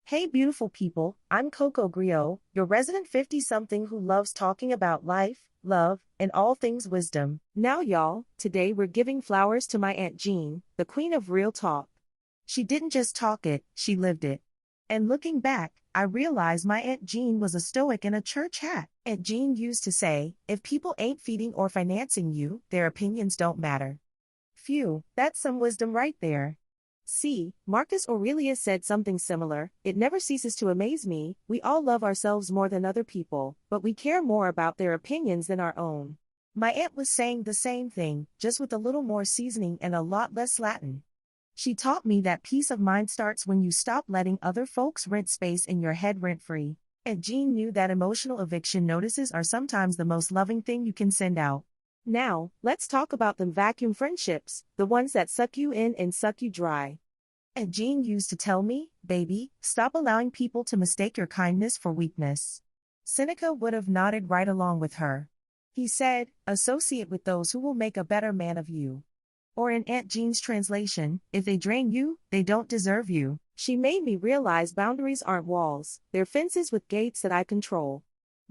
Hey beautiful people, I'm Cocoa Griot, your resident 50-something who loves talking about life, love, and all things wisdom. Now y'all, today we're giving flowers to my Aunt Jean, the queen of real talk. She didn't just talk it, she lived it. And looking back, I realized my Aunt Jean was a Stoic in a church hat. Aunt Jean used to say, if people ain't feeding or financing you, their opinions don't matter. Phew, that's some wisdom right there. See, Marcus Aurelius said something similar. It never ceases to amaze me, we all love ourselves more than other people, but we care more about their opinions than our own. My aunt was saying the same thing, just with a little more seasoning and a lot less Latin. She taught me that peace of mind starts when you stop letting other folks rent space in your head rent-free. And Jean knew that emotional eviction notices are sometimes the most loving thing you can send out. Now, let's talk about them vacuum friendships, the ones that suck you in and suck you dry. And Jean used to tell me, baby, stop allowing people to mistake your kindness for weakness. Seneca would have nodded right along with her. He said, associate with those who will make a better man of you. Or in Aunt Jean's translation, if they drain you, they don't deserve you. She made me realize boundaries aren't walls, they're fences with gates that I control.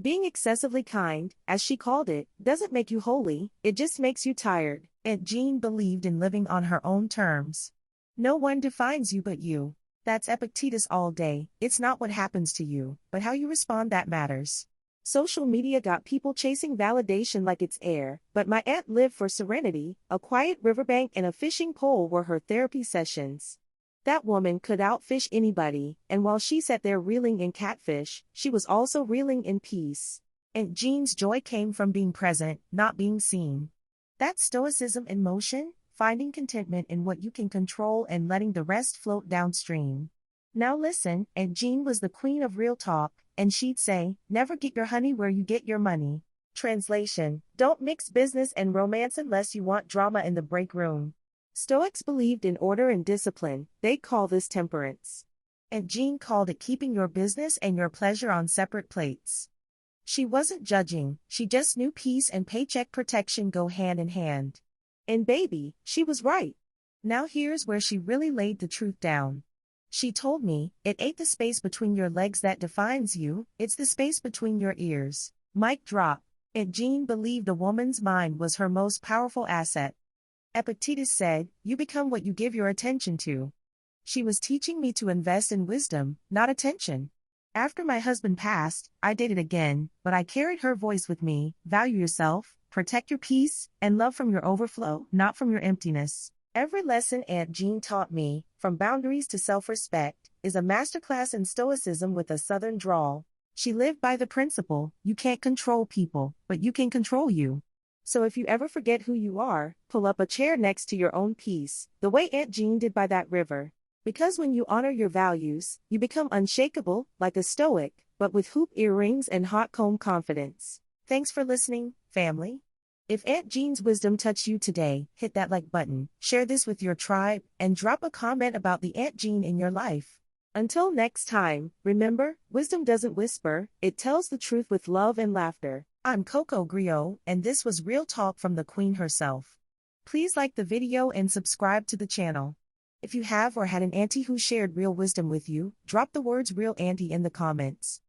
Being excessively kind, as she called it, doesn't make you holy, it just makes you tired. Aunt Jean believed in living on her own terms. No one defines you but you. That's Epictetus all day. It's not what happens to you, but how you respond that matters. Social media got people chasing validation like it's air, but my aunt lived for serenity. A quiet riverbank and a fishing pole were her therapy sessions. That woman could outfish anybody, and while she sat there reeling in catfish, she was also reeling in peace. And Jean's joy came from being present, not being seen. That's Stoicism in motion, finding contentment in what you can control and letting the rest float downstream. Now listen, Aunt Jean was the queen of real talk, and she'd say, never get your honey where you get your money. Translation, don't mix business and romance unless you want drama in the break room. Stoics believed in order and discipline, they'd call this temperance. And Jean called it keeping your business and your pleasure on separate plates. She wasn't judging, she just knew peace and paycheck protection go hand in hand. And baby, she was right. Now here's where she really laid the truth down. She told me, it ain't the space between your legs that defines you, it's the space between your ears. Mic drop. And Jean believed a woman's mind was her most powerful asset. Epictetus said, you become what you give your attention to. She was teaching me to invest in wisdom, not attention. After my husband passed, I dated again, but I carried her voice with me, value yourself, protect your peace, and love from your overflow, not from your emptiness. Every lesson Aunt Jean taught me, from boundaries to self-respect, is a masterclass in stoicism with a southern drawl. She lived by the principle, you can't control people, but you can control you. So if you ever forget who you are, pull up a chair next to your own peace, the way Aunt Jean did by that river. Because when you honor your values, you become unshakable, like a stoic, but with hoop earrings and hot comb confidence. Thanks for listening, family. If Aunt Jean's wisdom touched you today, hit that like button, share this with your tribe, and drop a comment about the Aunt Jean in your life. Until next time, remember, wisdom doesn't whisper, it tells the truth with love and laughter. I'm Cocoa Griot, and this was Real Talk from the Queen herself. Please like the video and subscribe to the channel. If you have or had an auntie who shared real wisdom with you, drop the words Real Auntie in the comments.